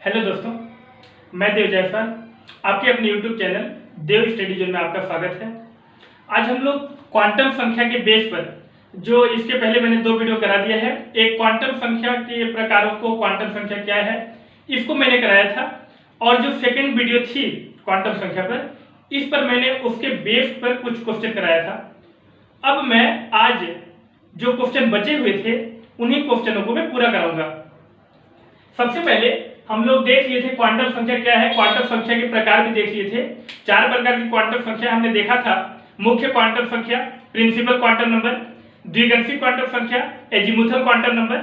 Hello दोस्तों, मैं देव जायसवाल आपके अपने यूट्यूब चैनल देव स्टडी जोन में आपका स्वागत है। आज हम लोग क्वांटम संख्या के बेस पर, जो इसके पहले मैंने 2 वीडियो करा दिया है, एक क्वांटम संख्या के प्रकारों को क्वांटम संख्या क्या है इसको मैंने कराया था, और जो सेकंड वीडियो थी क्वांटम संख्या पर, इस पर मैंने उसके बेस पर कुछ क्वेश्चन कराया था। अब मैं आज जो क्वेश्चन बचे हुए थे उन्हीं क्वेश्चनों को मैं पूरा कराऊंगा। सबसे पहले हम लोग देख लिए थे क्वांटम संख्या क्या है, क्वांटम संख्या के प्रकार भी देख लिए थे। 4 प्रकार की क्वांटम संख्या हमने देखा था। मुख्य क्वांटम संख्या, प्रिंसिपल क्वांटम नंबर, द्विगंशी क्वांटम संख्या, एजीमुथल क्वांटम नंबर,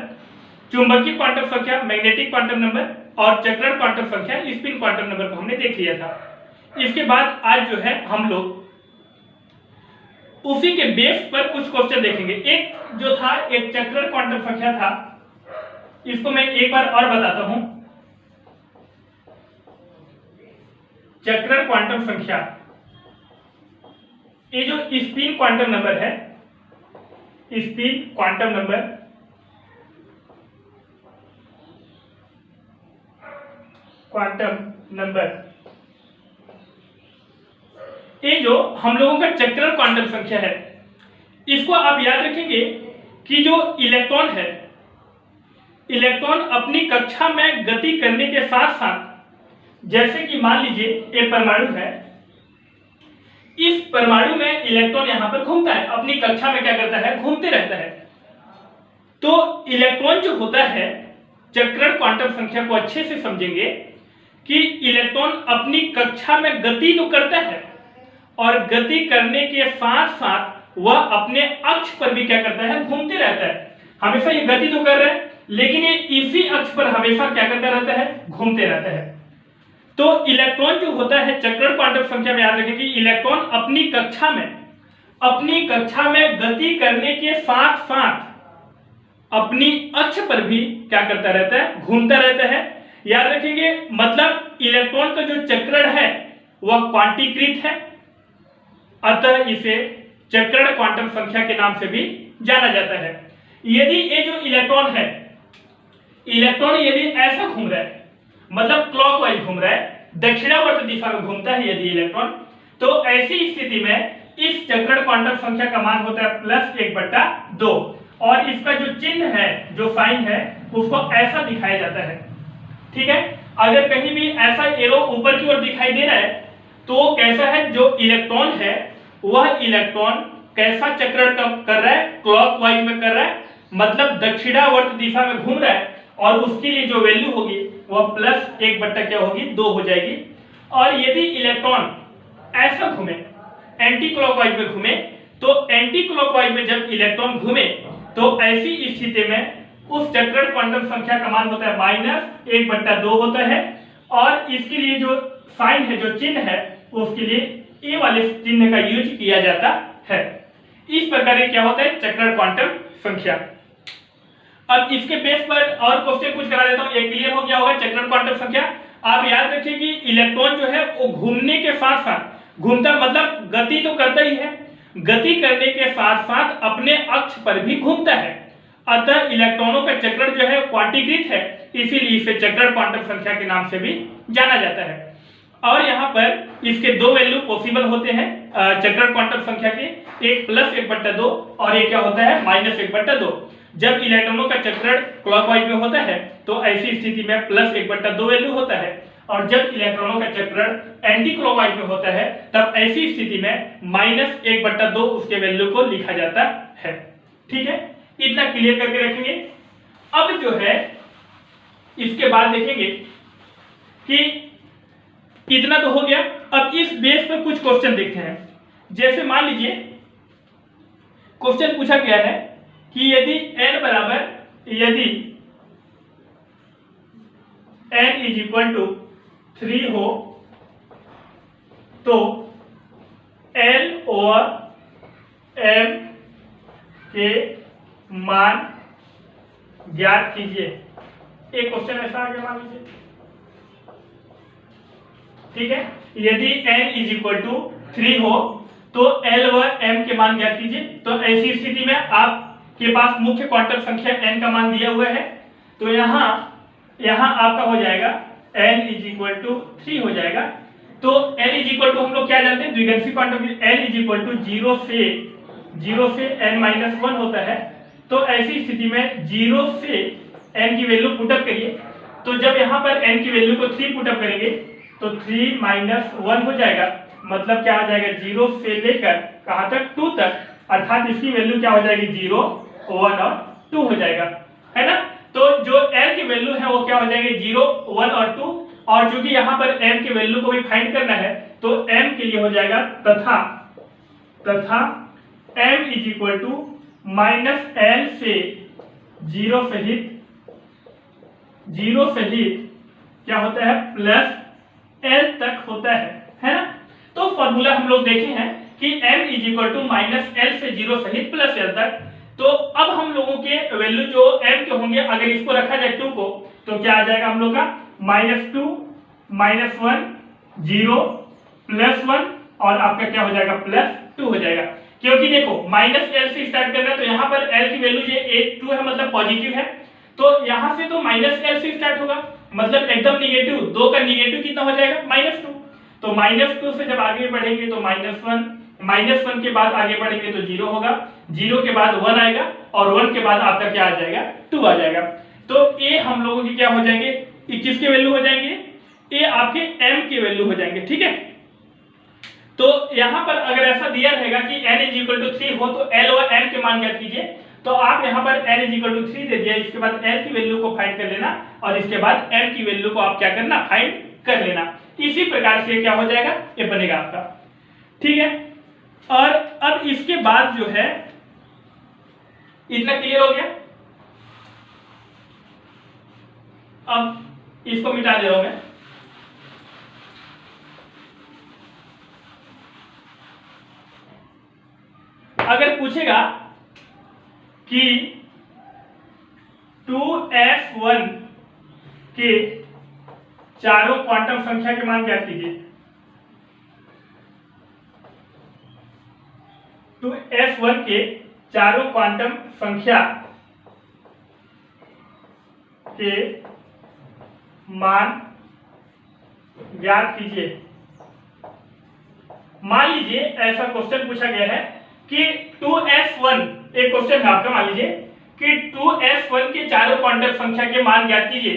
चुंबकीय क्वांटम संख्या, मैग्नेटिक क्वांटम नंबर और चक्रण क्वांटम संख्या, स्पिन क्वांटम नंबर को हमने देख लिया था। इसके बाद आज जो है हम लोग उसी के बेस पर कुछ क्वेश्चन देखेंगे। एक जो था, एक चक्रण क्वांटम संख्या था, इसको मैं एक बार और बताता हूं। चक्रण क्वांटम संख्या, ये जो स्पिन क्वांटम नंबर है, स्पिन क्वांटम नंबर, ये जो हम लोगों का चक्रण क्वांटम संख्या है, इसको आप याद रखेंगे कि जो इलेक्ट्रॉन है, इलेक्ट्रॉन अपनी कक्षा में गति करने के साथ साथ, जैसे कि मान लीजिए एक परमाणु है, इस परमाणु में इलेक्ट्रॉन यहां पर घूमता है, अपनी कक्षा में क्या करता है, घूमते रहता है। तो इलेक्ट्रॉन जो होता है, चक्रण क्वांटम संख्या को अच्छे से समझेंगे कि इलेक्ट्रॉन अपनी कक्षा में गति तो करता है, और गति करने के साथ साथ वह अपने अक्ष पर भी क्या करता है, घूमते रहता है। हमेशा ये गति तो कर रहा है, लेकिन ये इसी अक्ष पर हमेशा क्या करता रहता है, घूमते रहता है। तो इलेक्ट्रॉन जो होता है, चक्रण क्वांटम संख्या में याद रखें कि इलेक्ट्रॉन अपनी कक्षा में गति करने के साथ साथ अपनी अक्ष पर भी क्या करता रहता है, घूमता रहता है। याद रखेंगे, मतलब इलेक्ट्रॉन का जो चक्रण है वह क्वांटीकृत है, अतः इसे चक्रण क्वांटम संख्या के नाम से भी जाना जाता है। यदि ये जो इलेक्ट्रॉन है, इलेक्ट्रॉन यदि ऐसा घूम रहा है, मतलब क्लॉकवाइज घूम रहा है, दक्षिणावर्त दिशा में घूमता है यदि इलेक्ट्रॉन, तो ऐसी स्थिति में इस चक्रण क्वांटम संख्या का मान होता है +1/2, और इसका जो चिन्ह है, जो साइन है, उसको ऐसा दिखाया जाता है। ठीक है, अगर कहीं भी ऐसा एरो ऊपर की ओर दिखाई दे रहा है तो कैसा है, जो इलेक्ट्रॉन है वह इलेक्ट्रॉन कैसा चक्रण कर रहा है, क्लॉकवाइज में कर रहा है, मतलब दक्षिणावर्त दिशा में घूम रहा है, और उसके लिए जो वैल्यू होगी वह +1/2 हो जाएगी। और यदि इलेक्ट्रॉन ऐसा घूमे, एंटी क्लॉकवाइज में घूमे, तो एंटी क्लॉकवाइज में जब इलेक्ट्रॉन घूमे तो ऐसी स्थिति में उस चक्रण क्वांटम संख्या का मान होता है -1/2 होता है, और इसके लिए जो साइन है, जो चिन्ह है, उसके लिए ए वाले चिन्ह का यूज किया जाता है। इस प्रकार क्या होता है, चक्रण क्वांटम संख्या। अब इसके बेस पर और क्वेश्चन कुछ करा देता हूं, एक क्लियर हो गया होगा चक्रण क्वांटम संख्या। आप याद रखिए कि इलेक्ट्रॉन जो है वो घूमने के साथ साथ, घूमता मतलब गति तो करता ही है, गति करने के साथ साथ अपने अक्ष पर भी घूमता है, अतः इलेक्ट्रॉनों का चक्रण जो है क्वांटीकृत है, इसीलिए इसे चक्रण क्वांटम संख्या के नाम से भी जाना जाता है। और यहाँ पर इसके 2 वैल्यू पॉसिबल होते हैं चक्रण क्वांटम संख्या के, एक +1/2 और एक क्या होता है, -1/2। जब इलेक्ट्रॉनों का चक्रण क्लॉकवाइज में होता है तो ऐसी स्थिति में +1/2 वैल्यू होता है, और जब इलेक्ट्रॉनों का चक्रण एंटी क्लॉकवाइज में होता है तब ऐसी स्थिति में -1/2 उसके वैल्यू को लिखा जाता है। ठीक है, इतना क्लियर करके रखेंगे। अब जो है इसके बाद देखेंगे कि इतना तो हो गया। अब इस बेस पर कुछ क्वेश्चन देखते हैं। जैसे मान लीजिए क्वेश्चन पूछा गया है कि यदि n = 3 हो तो L/m के मान ज्ञात कीजिए। एक क्वेश्चन ऐसा आ गया, मान लीजिए। ठीक है, यदि n = 3 हो तो L व m के मान ज्ञात कीजिए। तो ऐसी स्थिति में आपके पास मुख्य क्वांटम संख्या n का मान दिया हुआ है, तो यहाँ आपका हो जाएगा n इज इक्वल टू 3 हो जाएगा। तो n इज इक्वल टू हम लोग क्या जानते हैं, द्विघाषी quantum n is equal to 0 से n-1 होता है। तो ऐसी स्थिति में 0 से n की वैल्यू पुटअप करिए, तो जब यहाँ पर n की वैल्यू को 3 पुटअप करेंगे तो 3 - 1 हो जाएगा, मतलब क्या आ जाएगा 0 से लेकर कहाँ तक 2 तक, अर्थात इसकी वैल्यू क्या हो जाएगी 0, 1 और 2 हो जाएगा, है ना। तो जो l की वैल्यू है वो क्या हो जाएगी 0, 1 और 2, और चूंकि यहाँ पर m की वैल्यू को भी फाइंड करना है तो m के लिए हो जाएगा तथा m is equal to -l से 0 सहित क्या होता है प्लस l तक होता है ना। तो फॉर्मूला हम लोग देखे हैं कि m is equal to -l से 0 सहित प्लस l तक। तो अब हम लोगों के वैल्यू जो m के होंगे, अगर इसको रखा जाए 2 को, तो क्या आ जाएगा हम लोग का -2 -1 0 +1 और आपका क्या हो जाएगा +2 हो जाएगा। क्योंकि देखो -l से स्टार्ट कर रहा है तो यहाँ पर l की वैल्यू ये 2 है, मतलब पॉजिटिव है, तो यहाँ से तो -l से स्टार्ट होगा, मतलब एकदम निगेटिव, 2 का निगेटिव कितना हो जाएगा -2। तो -2 से जब आगे बढ़ेंगे तो -1 के बाद आगे बढ़ेंगे तो 0 होगा, 0 के बाद 1 आएगा और 1 के बाद आपका क्या आ जाएगा 2 आ जाएगा। तो ये हम लोगों की क्या हो जाएंगे, किसके वैल्यू हो जाएंगे, ये आपके m के वैल्यू हो जाएंगे, ठीक है। तो यहाँ पर अगर ऐसा दिया रहेगा कि n इज इक्वल टू 3 हो तो l और m के मान ज्ञात कीजिए, तो आप यहाँ पर n इज इक्वल टू 3 दे दिया, इसके बाद l की वैल्यू को फाइंड कर लेना और इसके बाद m की वैल्यू को आप क्या करना फाइंड कर लेना। इसी प्रकार से क्या हो जाएगा, ये बनेगा आपका, ठीक है। और अब इसके बाद जो है, इतना क्लियर हो गया। अब इसको मिटा दे रहा हूं मैं। अगर पूछेगा कि 2s1 के चारों क्वांटम संख्या के मान ज्ञात कीजिए, 2s1 के चारों क्वांटम संख्या के मान ज्ञात कीजिए। मान लीजिए ऐसा क्वेश्चन पूछा गया है कि 2s1, एक क्वेश्चन है आपका, मान लीजिए कि 2s1 के चारों क्वांटम संख्या के मान ज्ञात कीजिए।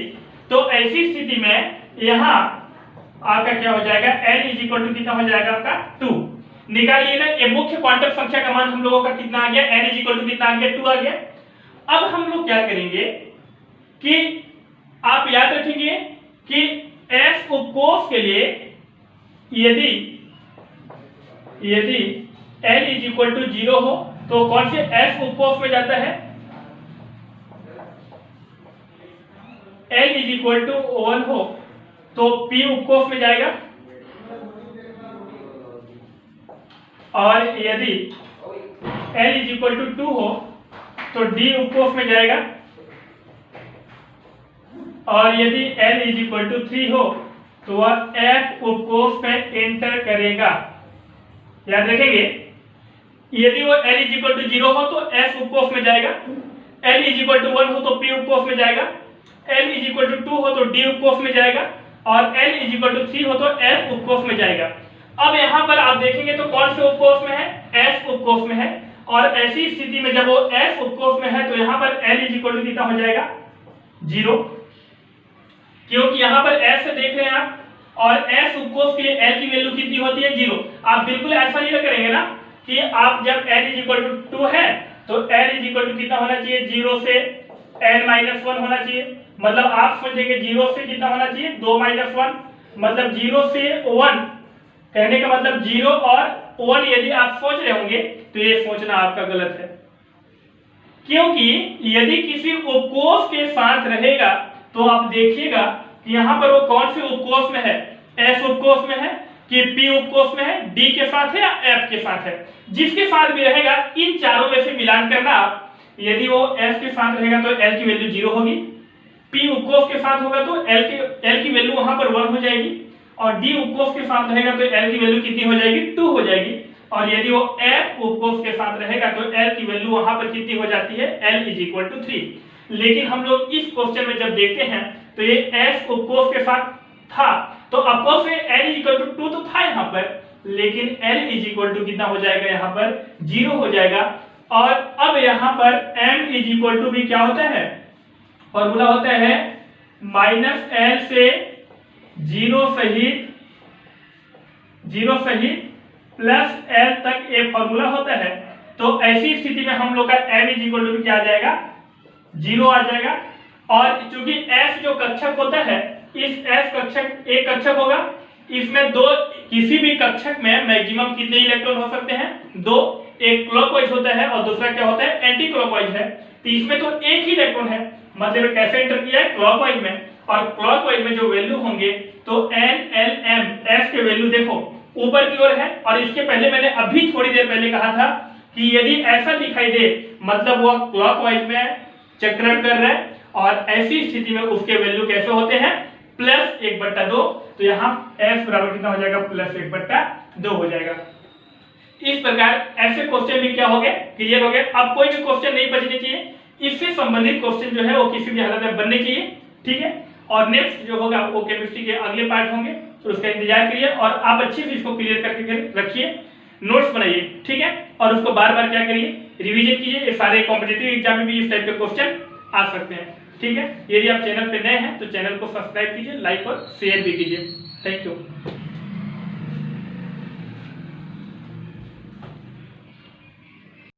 तो ऐसी स्थिति में यहाँ आपका क्या हो जाएगा, n इज इक्वल टू कितना हो जाएगा आपका 2। निकालिए ना, ये मुख्य क्वांटम संख्या का मान हम लोगों का कितना आ गया, n इज इक्वल टू कितना आ गया 2 आ गया। अब हम लोग क्या करेंगे कि आप याद रखेंगे कि s उपकोष के लिए यदि n इज इक्वल टू 0 हो तो कौन से s उपकोष में जाता है, n इज इक्वल टू 1 हो तो p उपकोष में जाएगा, और यदि n इज इक्वल टू 2 हो तो d उपकोष में जाएगा, और यदि n इज इक्वल टू 3 हो तो वह f उपकोष में एंटर करेगा। याद रखेंगे, यदि वो n इज इक्वल टू 0 हो तो s उपकोष में जाएगा, n इज इक्वल टू 1 हो तो p उपकोष में जाएगा, n इज इक्वल टू 2 हो तो d उपकोष में जाएगा, और n इज इक्वल टू 3 हो तो f उपकोष में जाएगा। अब यहाँ पर आप देखेंगे तो कौन से उपकोष में है, s उपकोष में है, और ऐसी स्थिति में जब वो s उपकोष में है तो यहाँ पर l इज इक्वल टू कितना हो जाएगा 0, क्योंकि यहाँ पर s से देख रहे हैं आप, और s उपकोष के लिए l की वैल्यू कितनी होती है 0। आप बिल्कुल ऐसा नहीं करेंगे ना कि आप जब n इज इक्वल टू 2 है तो l इज इक्वल टू कितना होना चाहिए 0 से n-1 होना चाहिए, मतलब आप सोचेंगे 0 से कितना होना चाहिए 2 - 1, मतलब 0 से 1 कहने का मतलब 0 और 1 यदि आप सोच रहे होंगे तो ये सोचना आपका गलत है, क्योंकि यदि किसी उपकोष के साथ रहेगा तो आप देखिएगा कि यहाँ पर वो कौन से उपकोष में है, s उपकोष में है कि p उपकोष में है, d के साथ है या f के साथ है। जिसके साथ भी रहेगा इन चारों में से मिलान करना आप, यदि वो s के साथ रहेगा तो l की वैल्यू 0 होगी, p उपकोष के साथ होगा तो l की वैल्यू वहां पर 1 हो जाएगी, और d उपकोष के साथ रहेगा तो l की वैल्यू कितनी हो जाएगी 2 हो जाएगी, और यदि वो f उपकोष के साथ रहेगा तो l की वैल्यू वहां पर कितनी हो जाती है l इज इक्वल टू 3। लेकिन हम लोग इस क्वेश्चन में जब देखते हैं तो ये s उपकोष के साथ था, तो अपोज से l इक्वल टू 2 तो था यहाँ पर, लेकिन l इज इक्वल टू कितना हो जाएगा यहाँ पर 0 हो जाएगा। और अब यहाँ पर m इज इक्वल टू भी क्या होता है, फॉर्मूला होता है -l से 0 सहित प्लस l तक एक फॉर्मूला होता है। तो ऐसी स्थिति में हम लोग का m इज इक्वल टू क्या आ जाएगा 0 आ जाएगा। और चूंकि s जो कक्षक होता है, इस s कक्षक एक कक्षक होगा, इसमें दो, किसी भी कक्षक में मैक्सिमम कितने इलेक्ट्रॉन हो सकते हैं, दो, एक क्लॉकवाइज होता है और दूसरा क्या होता है एंटी क्लॉकवाइज है। तो इसमें तो एक ही इलेक्ट्रॉन है, मतलब कैसे एंटर किया है क्लॉकवाइज में, और क्लॉकवाइज में जो वैल्यू होंगे तो n l m s के वैल्यू देखो ऊपर की ओर है। और इसके पहले मैंने अभी थोड़ी देर पहले कहा था कि यदि ऐसा दिखाई दे मतलब वह क्लॉकवाइज में चक्रण कर रहा है, और ऐसी स्थिति में उसके वैल्यू कैसे होते हैं +1/2। तो यहाँ s बराबर कितना हो जाएगा +1/2 हो जाएगा। इस प्रकार ऐसे क्वेश्चन भी क्या हो गए क्लियर हो गए। अब कोई भी क्वेश्चन नहीं बचने चाहिए, इससे संबंधित क्वेश्चन जो है वो किसी भी हालत में बनने चाहिए, ठीक है। और नेक्स्ट जो होगा वो केमिस्ट्री के अगले पार्ट होंगे, तो उसका इंतजार करिए और आप अच्छे से इसको क्लियर करके रखिए, नोट्स बनाइए, ठीक है। और उसको बार बार क्या करिए रिवीजन कीजिए, ये सारे कॉम्पिटिटिव एग्जाम में भी इस टाइप के क्वेश्चन आ सकते हैं, ठीक है। यदि आप चैनल पे नए हैं तो चैनल को सब्सक्राइब कीजिए, लाइक और शेयर भी कीजिए। Thank you.